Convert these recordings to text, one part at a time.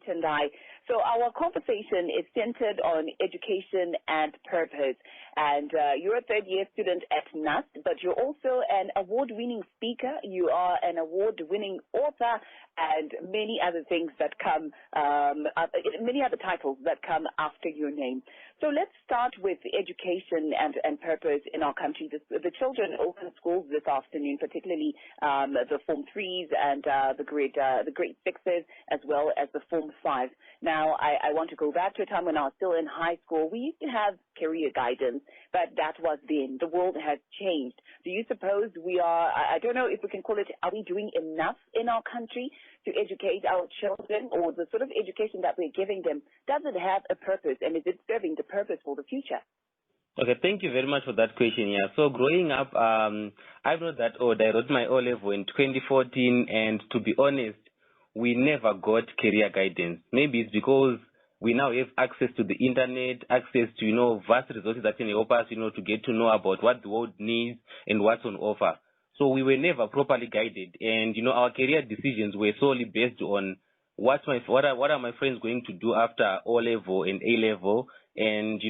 Tendai. So our conversation is centered on education and purpose. And you're a third-year student at NUST, but you're also an award-winning speaker. You are an award-winning author, and many other things that come, many other titles that come after your name. So let's start with education and purpose in our country. The children open schools this afternoon, particularly the Form 3s and the grade 6s, as well as the Form 5s. Now, I want to go back to a time when I was still in high school. We used to have career guidance, but that was then. The world has changed. Do you suppose we are, I don't know if we can call it, are we doing enough in our country to educate our children, or the sort of education that we're giving them, does it have a purpose, and is it serving the purpose for the future? Okay, thank you very much for that question. Yeah, so growing up, I wrote that I wrote my O-level in 2014, and to be honest, we never got career guidance. Maybe it's because we now have access to the internet, access to, vast resources that can help us, to get to know about what the world needs and what's on offer. So we were never properly guided, and, our career decisions were solely based on what are my friends going to do after O-level and A-level, and,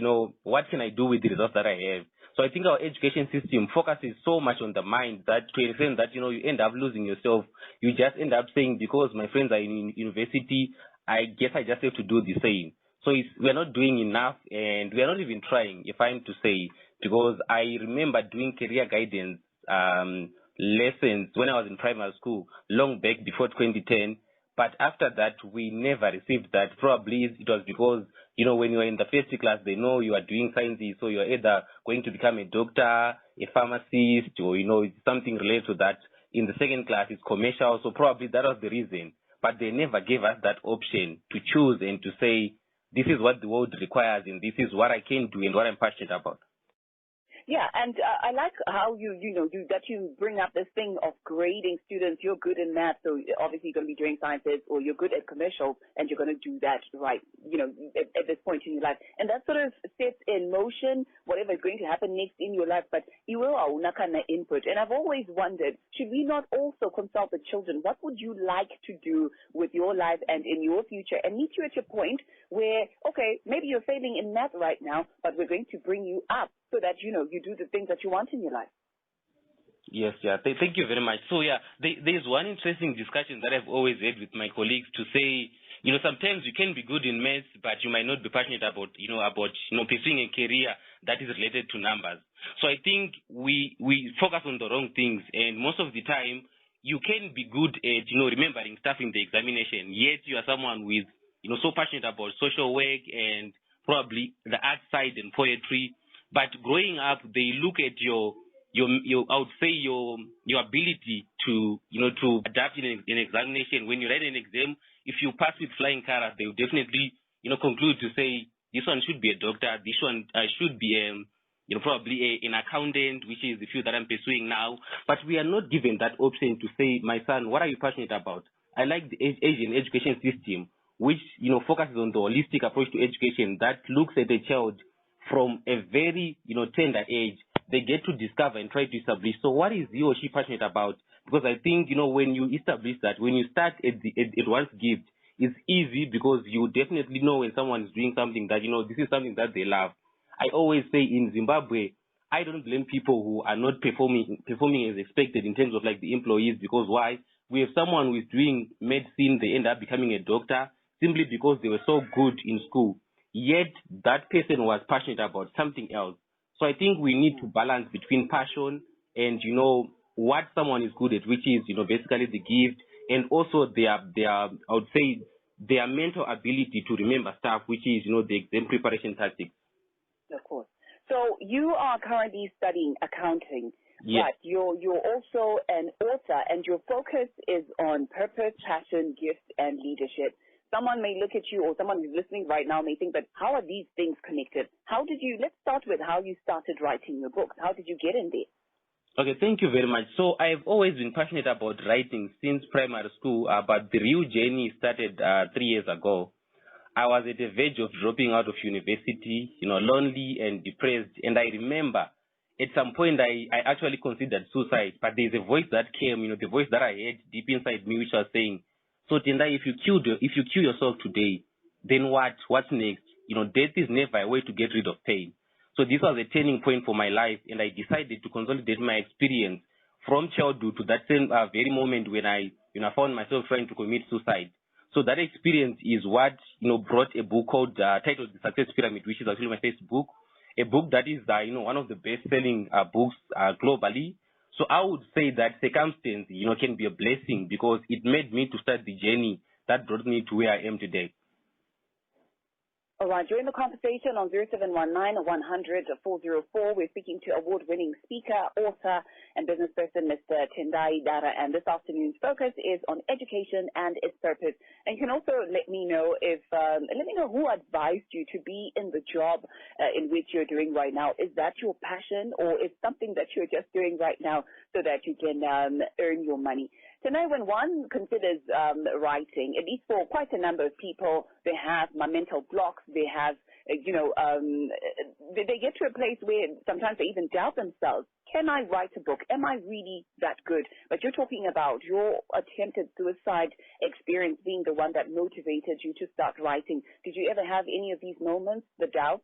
what can I do with the results that I have. So I think our education system focuses so much on the mind that to an extent that, you end up losing yourself. You just end up saying, because my friends are in university, I guess I just have to do the same. So we're not doing enough, and we're not even trying, if I'm to say, because I remember doing career guidance lessons when I was in primary school, long back before 2010. But after that, we never received that. Probably it was because, when you are in the first class, they know you are doing sciences, so you're either going to become a doctor, a pharmacist, or, something related to that. In the second class, it's commercial, so probably that was the reason. But they never gave us that option to choose and to say, this is what the world requires, and this is what I can do and what I'm passionate about. Yeah, and I like how you bring up this thing of grading students. You're good in math, so obviously you're going to be doing sciences, or you're good at commercials, and you're going to do that right, at this point in your life. And that sort of sets in motion whatever is going to happen next in your life. But you will have una kind of input. And I've always wondered, should we not also consult the children? What would you like to do with your life and in your future? And meet you at your point where, okay, maybe you're failing in math right now, but we're going to bring you up so that, you do the things that you want in your life. Yes, yeah. Thank you very much. So, yeah, there's one interesting discussion that I've always had with my colleagues to say, sometimes you can be good in maths, but you might not be passionate about pursuing a career that is related to numbers. So I think we focus on the wrong things, and most of the time, you can be good at, remembering stuff in the examination, yet you are someone with, so passionate about social work and probably the art side and poetry. But growing up, they look at your I would say your ability to adapt in an examination. When you write an exam, if you pass with flying colors, they will definitely conclude to say this one should be a doctor, this one should be probably an accountant, which is the field that I'm pursuing now. But we are not given that option to say, my son, what are you passionate about? I like the Asian education system, which focuses on the holistic approach to education that looks at a child from a very, tender age. They get to discover and try to establish. So what is he or she passionate about? Because I think, when you establish that, when you start at one's gift, it's easy because you definitely know when someone is doing something that, this is something that they love. I always say in Zimbabwe, I don't blame people who are not performing as expected in terms of like the employees, because why? We have someone who is doing medicine, they end up becoming a doctor simply because they were so good in school. Yet that person was passionate about something else. So I think we need to balance between passion and, what someone is good at, which is, basically the gift, and also their I would say, their mental ability to remember stuff, which is, the exam preparation tactics. Of course. So you are currently studying accounting, yes. But you're also an author, and your focus is on purpose, passion, gifts, and leadership. Someone may look at you, or someone who's listening right now may think, but how are these things connected? Let's start with how you started writing your books. How did you get in there? Okay, thank you very much. So I've always been passionate about writing since primary school, but the real journey started 3 years ago. I was at the verge of dropping out of university, lonely and depressed. And I remember at some point I actually considered suicide, but there's a voice that came, the voice that I heard deep inside me, which was saying, So Tendai, if you kill yourself today, then what? What's next? Death is never a way to get rid of pain. So this was a turning point for my life, and I decided to consolidate my experience from childhood to that same very moment when I found myself trying to commit suicide. So that experience is what brought a book called titled The Success Pyramid, which is actually my first book, a book that is one of the best-selling books globally. So I would say that circumstance can be a blessing because it made me to start the journey that brought me to where I am today. All right, during the conversation on 0719-100-404, we're speaking to award-winning speaker, author, and business person, Mr. Tendai Dara, and this afternoon's focus is on education and its purpose. And you can also let me know who advised you to be in the job in which you're doing right now. Is that your passion, or is something that you're just doing right now so that you can earn your money? Tonight, when one considers writing, at least for quite a number of people, they have mental blocks. They have, they get to a place where sometimes they even doubt themselves. Can I write a book? Am I really that good? But you're talking about your attempted suicide experience being the one that motivated you to start writing. Did you ever have any of these moments, the doubt?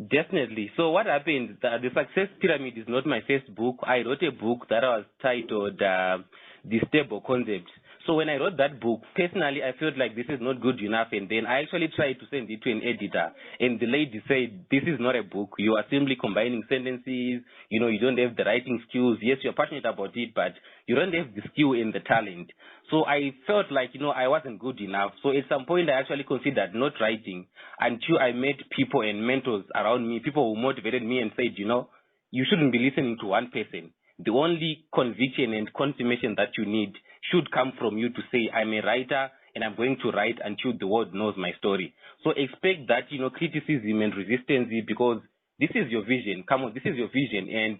Definitely. So what happened, the Success Pyramid is not my first book. I wrote a book that was titled The Stable Concept. So when I wrote that book, personally, I felt like this is not good enough. And then I actually tried to send it to an editor. And the lady said, this is not a book. You are simply combining sentences. You don't have the writing skills. Yes, you're passionate about it, but you don't have the skill and the talent. So I felt like, I wasn't good enough. So at some point, I actually considered not writing until I met people and mentors around me, people who motivated me and said, you shouldn't be listening to one person. The only conviction and confirmation that you need should come from you to say, I'm a writer and I'm going to write until the world knows my story. So expect that, criticism and resistance because this is your vision. Come on, this is your vision. And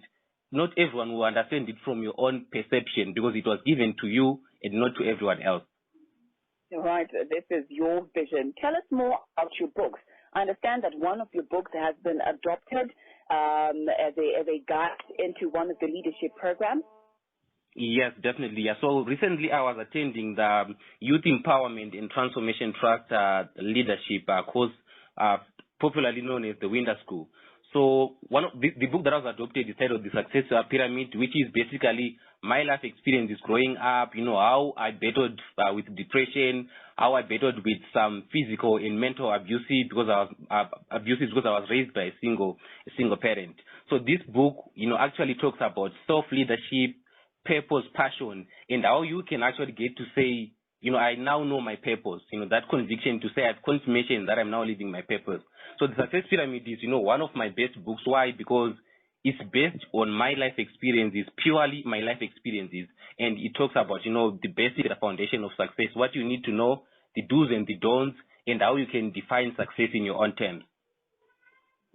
not everyone will understand it from your own perception because it was given to you and not to everyone else. All right, this is your vision. Tell us more about your books. I understand that one of your books has been adopted as a guide into one of the leadership programs. Yes, definitely. Yeah. So recently I was attending the Youth Empowerment and Transformation Trust Leadership course, popularly known as the Winter School. So one of the book that I was adopted is titled The Success Pyramid, which is basically my life experiences growing up, how I battled with depression, how I battled with some physical and mental abuse because I was raised by a single parent. So this book, actually talks about self-leadership, purpose, passion, and how you can actually get to say, I now know my purpose, that conviction to say I have confirmation that I'm now living my purpose. So the Success Pyramid is, one of my best books. Why? Because it's based on my life experiences, purely my life experiences, and it talks about, the basic foundation of success, what you need to know, the do's and the don'ts, and how you can define success in your own terms.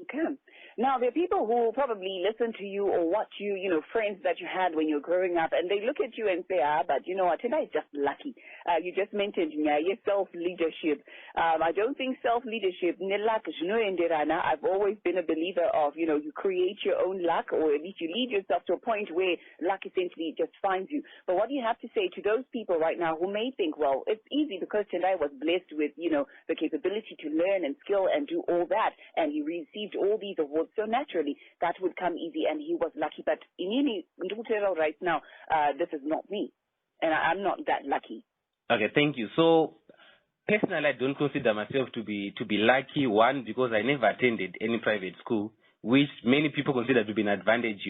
Okay. Now, there are people who probably listen to you or watch you, friends that you had when you were growing up, and they look at you and say, but Tendai is just lucky. You just mentioned your self-leadership. I don't think self-leadership, I've always been a believer of, you create your own luck, or at least you lead yourself to a point where luck essentially just finds you. But what do you have to say to those people right now who may think, well, it's easy because Tendai was blessed with, the capability to learn and skill and do all that, and he received all these awards. So naturally, that would come easy, and he was lucky. But right now, this is not me, and I'm not that lucky. Okay, thank you. So personally, I don't consider myself to be lucky. One, because I never attended any private school, which many people consider to be an advantage.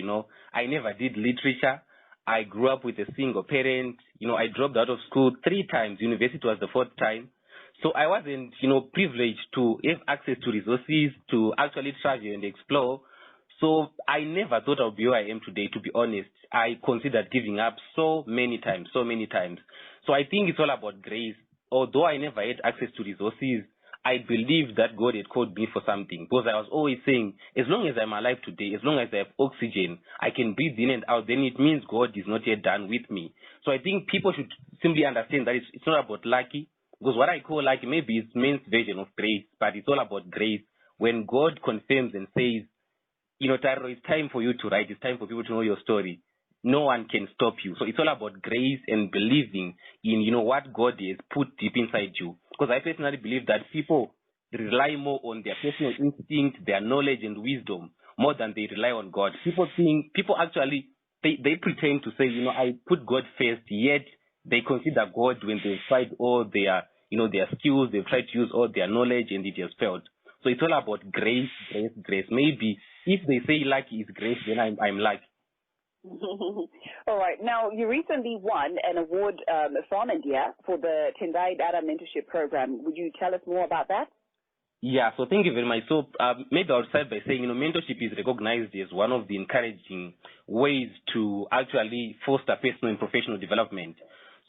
I never did literature. I grew up with a single parent. I dropped out of school 3 times. University was the 4th time. So I wasn't, privileged to have access to resources to actually travel and explore. So I never thought I would be where I am today, to be honest. I considered giving up so many times. So I think it's all about grace. Although I never had access to resources, I believe that God had called me for something. Because I was always saying, as long as I'm alive today, as long as I have oxygen, I can breathe in and out, then it means God is not yet done with me. So I think people should simply understand that it's not about lucky. Because what I call lucky maybe is men's version of grace, but it's all about grace. When God confirms and says, Taro, it's time for you to write, it's time for people to know your story, no one can stop you. So it's all about grace and believing in, what God has put deep inside you. Because I personally believe that people rely more on their personal instinct, their knowledge and wisdom, more than they rely on God. People actually, they pretend to say, I put God first, yet they consider God when they've tried all their, their skills, they've tried to use all their knowledge and it has failed. So it's all about grace, grace, grace. Maybe if they say lucky is grace, then I'm lucky. All right. Now, you recently won an award from India for the Tendai Data Mentorship Program. Would you tell us more about that? Yeah, so thank you very much. So maybe I'll start by saying, mentorship is recognized as one of the encouraging ways to actually foster personal and professional development.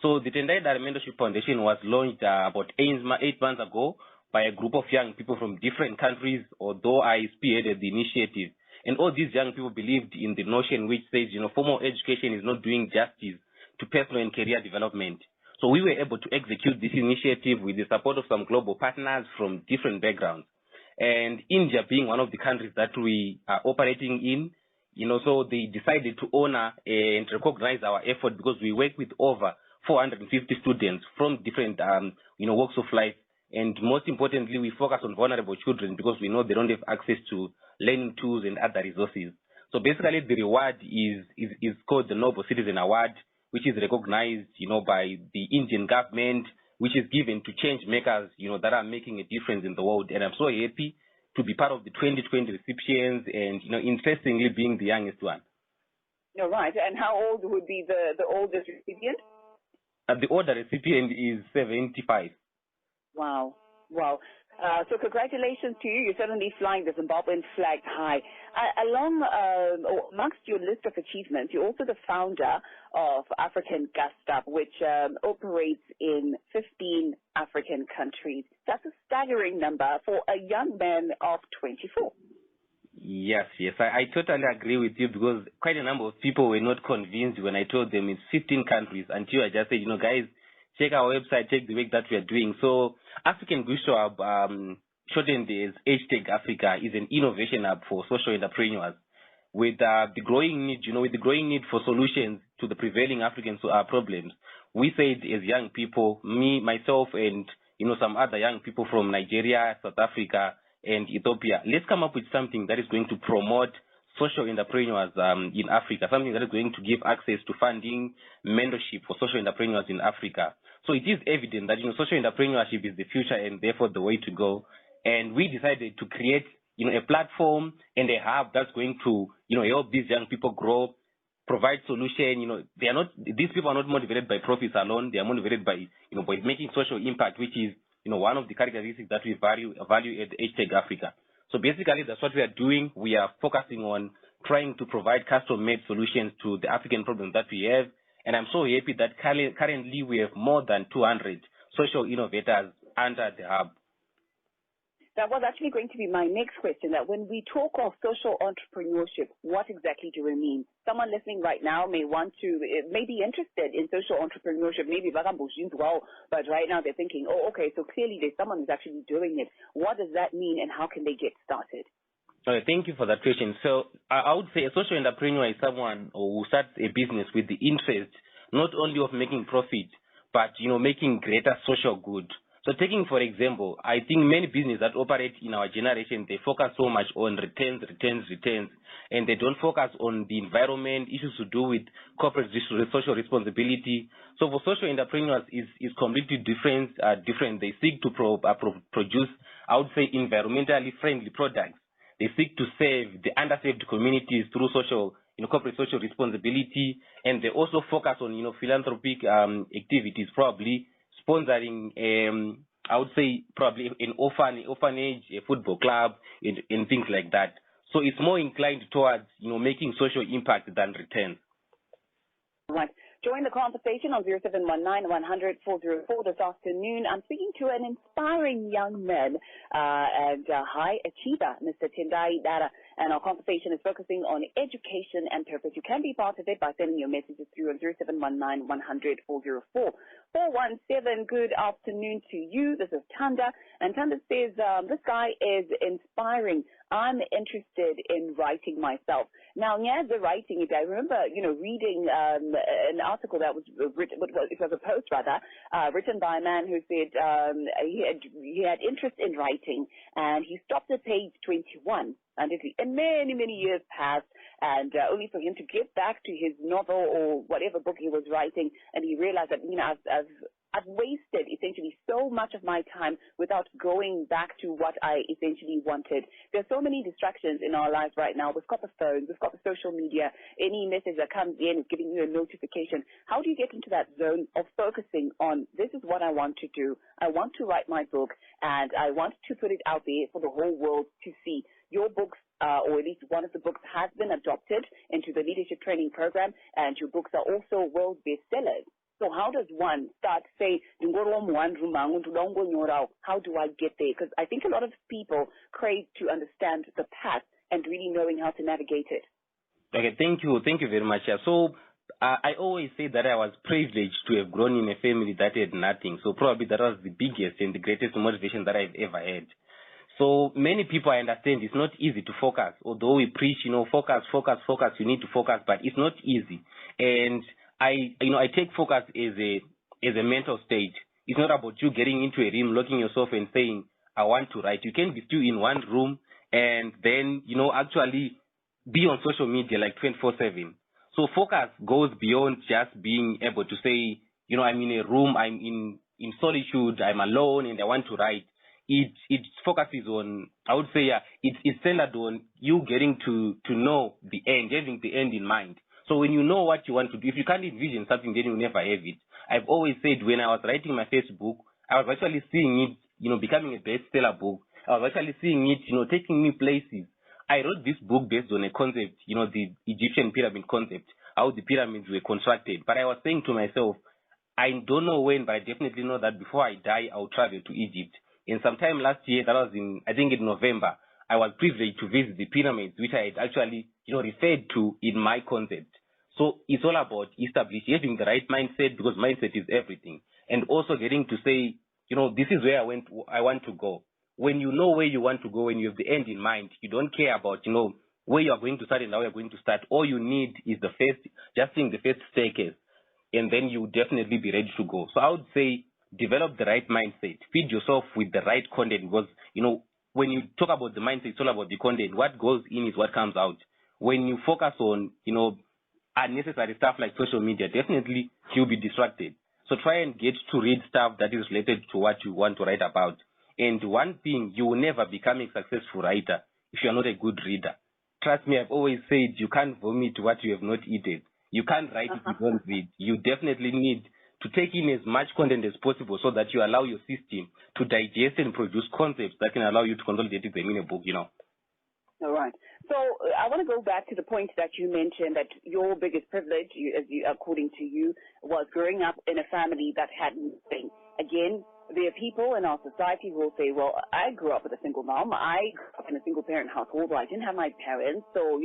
So the Tendai Data Mentorship Foundation was launched about 8 months ago by a group of young people from different countries, although I spearheaded the initiative. And all these young people believed in the notion which says, formal education is not doing justice to personal and career development. So we were able to execute this initiative with the support of some global partners from different backgrounds. And India being one of the countries that we are operating in, so they decided to honor and recognize our effort because we work with over 450 students from different, walks of life. And most importantly, we focus on vulnerable children because we know they don't have access to learning tools and other resources. So basically, the reward is called the Noble Citizen Award, which is recognized, by the Indian government, which is given to change makers, that are making a difference in the world. And I'm so happy to be part of the 2020 recipients and, interestingly, being the youngest one. All right. And how old would be the oldest recipient? The older recipient is 75. Wow. Wow. So congratulations to you. You're certainly flying the Zimbabwean flag high. Amongst your list of achievements, you're also the founder of African Gust Up, which operates in 15 African countries. That's a staggering number for a young man of 24. Yes. I totally agree with you because quite a number of people were not convinced when I told them it's 15 countries until I just said, guys, check our website, check the work that we are doing. So African Gust Up, shortened as #Africa, is an innovation hub for social entrepreneurs. With the growing need, for solutions to the prevailing African problems, we said as young people, me, myself, and some other young people from Nigeria, South Africa, and Ethiopia, let's come up with something that is going to promote social entrepreneurs in Africa, something that is going to give access to funding, mentorship for social entrepreneurs in Africa. So it is evident that social entrepreneurship is the future and therefore the way to go. And we decided to create a platform and a hub that's going to help these young people grow, provide solution. These people are not motivated by profits alone. They are motivated by by making social impact, which is one of the characteristics that we value at #Africa. So basically, that's what we are doing. We are focusing on trying to provide custom-made solutions to the African problems that we have. And I'm so happy that currently we have more than 200 social innovators under the hub. That was actually going to be my next question, that when we talk of social entrepreneurship, what exactly do we mean? Someone listening right now may be interested in social entrepreneurship, maybe but right now they're thinking, oh, okay, so clearly there's someone who's actually doing it. What does that mean and how can they get started? Thank you for that question. So I would say a social entrepreneur is someone who starts a business with the interest not only of making profit, but making greater social good. So taking, for example, I think many businesses that operate in our generation, they focus so much on returns, and they don't focus on the environment, issues to do with corporate social responsibility. So for social entrepreneurs, is completely different. They seek to produce, I would say, environmentally friendly products. They seek to serve the underserved communities through corporate social responsibility, and they also focus on, philanthropic activities, probably sponsoring, I would say, probably an orphanage, a football club, and things like that. So it's more inclined towards, making social impact than returns. Right. Join the conversation on 0719-100-404 this afternoon. I'm speaking to an inspiring young man and high achiever, Mr. Tendai Data. and our conversation is focusing on education and purpose. You can be part of it by sending your messages through on 0719 100 404. 417, good afternoon to you. This is Tanda, and Tanda says, this guy is inspiring. I'm interested in writing myself. Now, the writing it, I remember, reading an article that was written, it was a post rather, written by a man who said he had interest in writing, and he stopped at page 21. And many, many years passed, and only for him to get back to his novel or whatever book he was writing, and he realized that, I've wasted essentially so much of my time without going back to what I essentially wanted. There's so many distractions in our lives right now. We've got the phones, we've got the social media. Any message that comes in is giving you a notification. How do you get into that zone of focusing on, this is what I want to do. I want to write my book, and I want to put it out there for the whole world to see. Your books, or at least one of the books, has been adopted into the leadership training program, and your books are also world bestsellers. So how does one start, say, how do I get there? Because I think a lot of people crave to understand the path and really knowing how to navigate it. Okay, thank you very much. So I always say that I was privileged to have grown in a family that had nothing. So probably that was the biggest and the greatest motivation that I've ever had. So many people, I understand, it's not easy to focus. Although we preach, focus, you need to focus, but it's not easy. And I take focus as a mental state. It's not about you getting into a room, locking yourself and saying, I want to write. You can be still in one room and then, actually be on social media like 24/7. So focus goes beyond just being able to say, I'm in a room, I'm in solitude, I'm alone and I want to write. It focuses on, I would say, it's centered on you getting to know the end, having the end in mind. So when you know what you want to do, if you can't envision something, then you'll never have it. I've always said when I was writing my first book, I was actually seeing it, becoming a bestseller book. I was actually seeing it, taking me places. I wrote this book based on a concept, the Egyptian pyramid concept, how the pyramids were constructed. But I was saying to myself, I don't know when, but I definitely know that before I die, I'll travel to Egypt. And sometime last year, that was in November, I was privileged to visit the pyramids, which I had actually, referred to in my concept. So it's all about establishing, having the right mindset, because mindset is everything. And also getting to say, this is where I want to go. When you know where you want to go, when you have the end in mind, you don't care about, where you are going to start and how you are going to start. All you need is just seeing the first staircase, and then you will definitely be ready to go. So I would say, develop the right mindset. Feed yourself with the right content, because, when you talk about the mindset, it's all about the content. What goes in is what comes out. When you focus on, unnecessary stuff like social media, definitely you'll be distracted. So try and get to read stuff that is related to what you want to write about. And one thing, you will never become a successful writer if you are not a good reader. Trust me, I've always said you can't vomit what you have not eaten. You can't write if you don't read. You definitely need to take in as much content as possible so that you allow your system to digest and produce concepts that can allow you to consolidate them in a book, All right. So I want to go back to the point that you mentioned that your biggest privilege, according to you, was growing up in a family that had nothing. Again, there are people in our society who will say, well, I grew up with a single mom. I grew up in a single-parent household. I didn't have my parents. So,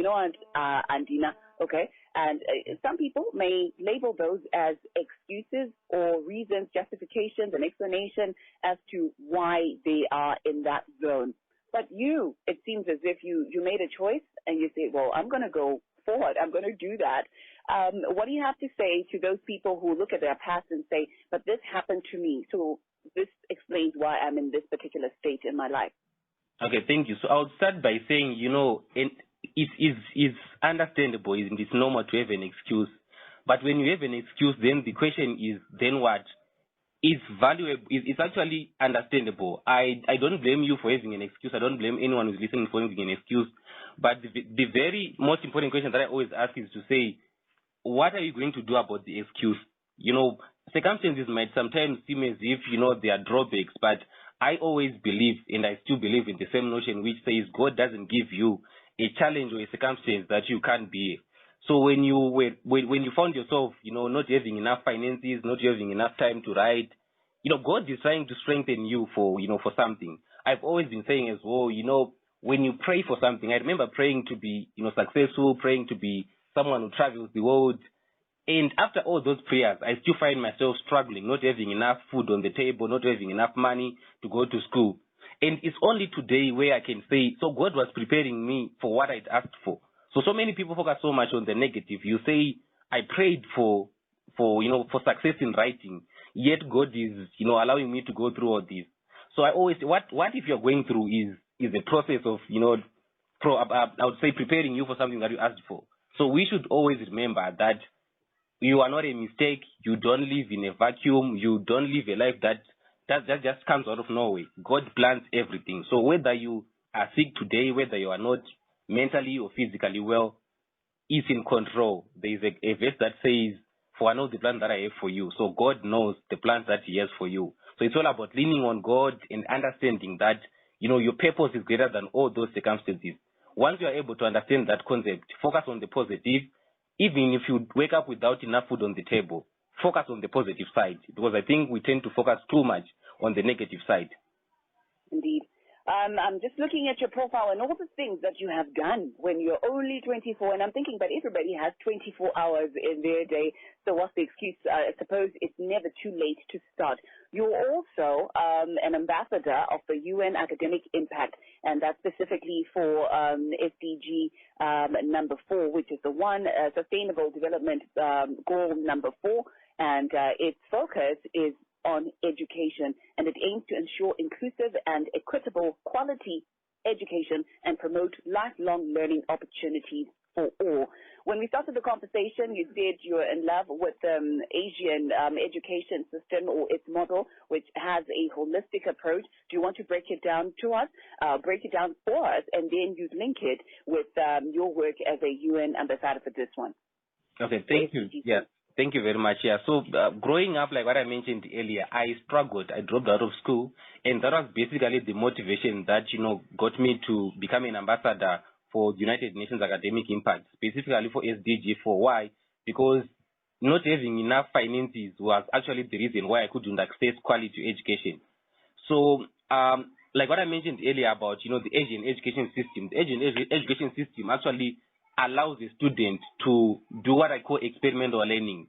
Andina, okay? And some people may label those as excuses or reasons, justifications, and explanation as to why they are in that zone. But you, it seems as if you made a choice and you say, well, I'm going to go forward. I'm going to do that. What do you have to say to those people who look at their past and say, but this happened to me, so this explains why I'm in this particular state in my life? Okay, thank you. So I would start by saying, it's understandable, isn't it? It's normal to have an excuse. But when you have an excuse, then the question is, then what? It's valuable. It's actually understandable. I don't blame you for having an excuse. I don't blame anyone who's listening for having an excuse. But the very most important question that I always ask is to say, what are you going to do about the excuse? Circumstances might sometimes seem as if, they are drawbacks, but I always believe, and I still believe in the same notion which says God doesn't give you a challenge or a circumstance that you can't bear. So when you found yourself, not having enough finances, not having enough time to write, God is trying to strengthen you for something. I've always been saying as well, when you pray for something, I remember praying to be, successful, praying to be someone who travels the world. And after all those prayers, I still find myself struggling, not having enough food on the table, not having enough money to go to school. And it's only today where I can say, so God was preparing me for what I'd asked for. So many people focus so much on the negative. You say, I prayed for success in writing, yet God is, allowing me to go through all this. So I always, what if you're going through is a process of, I would say preparing you for something that you asked for. So we should always remember that you are not a mistake. You don't live in a vacuum. You don't live a life that just comes out of nowhere. God plans everything. So whether you are sick today, whether you are not mentally or physically well, is in control. There is a verse that says, for I know the plans that I have for you. So God knows the plans that he has for you. So it's all about leaning on God and understanding that, your purpose is greater than all those circumstances. Once you are able to understand that concept, focus on the positive. Even if you wake up without enough food on the table, focus on the positive side, because I think we tend to focus too much on the negative side. Indeed. I'm just looking at your profile and all the things that you have done when you're only 24, and I'm thinking, but everybody has 24 hours in their day, so what's the excuse? I suppose it's never too late to start. You're also an ambassador of the UN Academic Impact, and that's specifically for SDG number 4, which is the one Sustainable Development Goal number 4, and its focus is on education, and it aims to ensure inclusive and equitable quality education and promote lifelong learning opportunities for all. When we started the conversation, you said you're in love with the Asian education system or its model, which has a holistic approach. Do you want to break it down to us, break it down for us, and then you link it with your work as a UN ambassador for this one? Okay, thank you. Yeah. Thank you very much. Yeah. So growing up, like what I mentioned earlier, I struggled. I dropped out of school, and that was basically the motivation that got me to become an ambassador for the United Nations Academic Impact, specifically for SDG 4. Why? Because not having enough finances was actually the reason why I couldn't access quality education. So, like what I mentioned earlier about the Asian education system, the Asian education system actually allows the student to do what I call experimental learning.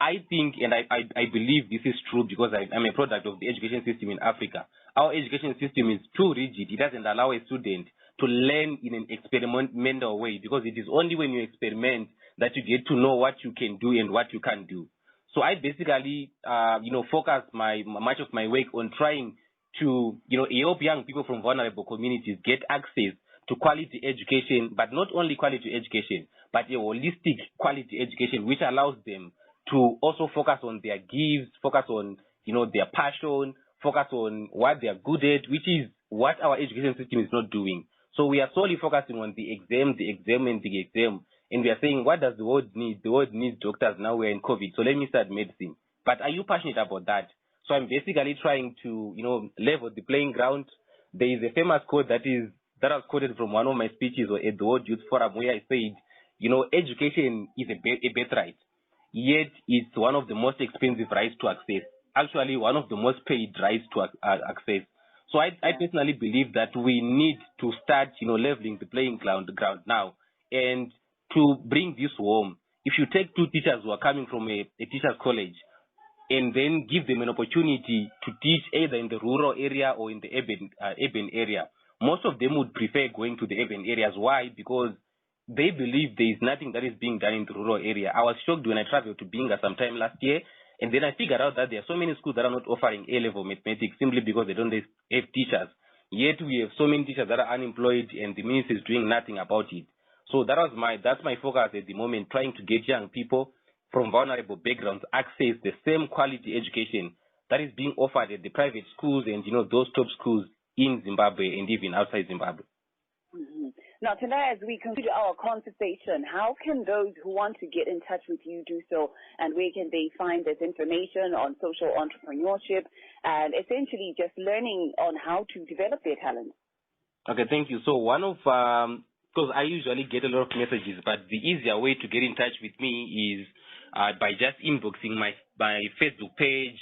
I think, and I believe this is true because I'm a product of the education system in Africa. Our education system is too rigid. It doesn't allow a student to learn in an experimental way, because it is only when you experiment that you get to know what you can do and what you can't do. So I basically, focus much of my work on trying to, help young people from vulnerable communities get access to quality education, but not only quality education, but a holistic quality education, which allows them to also focus on their gifts, focus on, their passion, focus on what they are good at, which is what our education system is not doing. So we are solely focusing on the exam, and we are saying, what does the world need? The world needs doctors. Now we're in COVID, so let me start medicine. But are you passionate about that? So I'm basically trying to, level the playing ground. There is a famous quote that was quoted from one of my speeches at the World Youth Forum, where I said, education is a birthright, yet it's one of the most expensive rights to access. Actually, one of the most paid rights to access. So I personally believe that we need to start, leveling the playing ground now, and to bring this home. If you take two teachers who are coming from a teacher's college, and then give them an opportunity to teach either in the rural area or in the urban area, most of them would prefer going to the urban areas. Why? Because they believe there is nothing that is being done in the rural area. I was shocked when I traveled to Binga sometime last year, and then I figured out that there are so many schools that are not offering A-level mathematics simply because they don't have teachers. Yet we have so many teachers that are unemployed, and the ministry is doing nothing about it. So that's my focus at the moment, trying to get young people from vulnerable backgrounds access the same quality education that is being offered at the private schools and those top schools in Zimbabwe and even outside Zimbabwe. Mm-hmm. Now, tonight, as we conclude our conversation, how can those who want to get in touch with you do so, and where can they find this information on social entrepreneurship and essentially just learning on how to develop their talents? Okay, thank you. So one of because I usually get a lot of messages, but the easier way to get in touch with me is by just inboxing my Facebook page,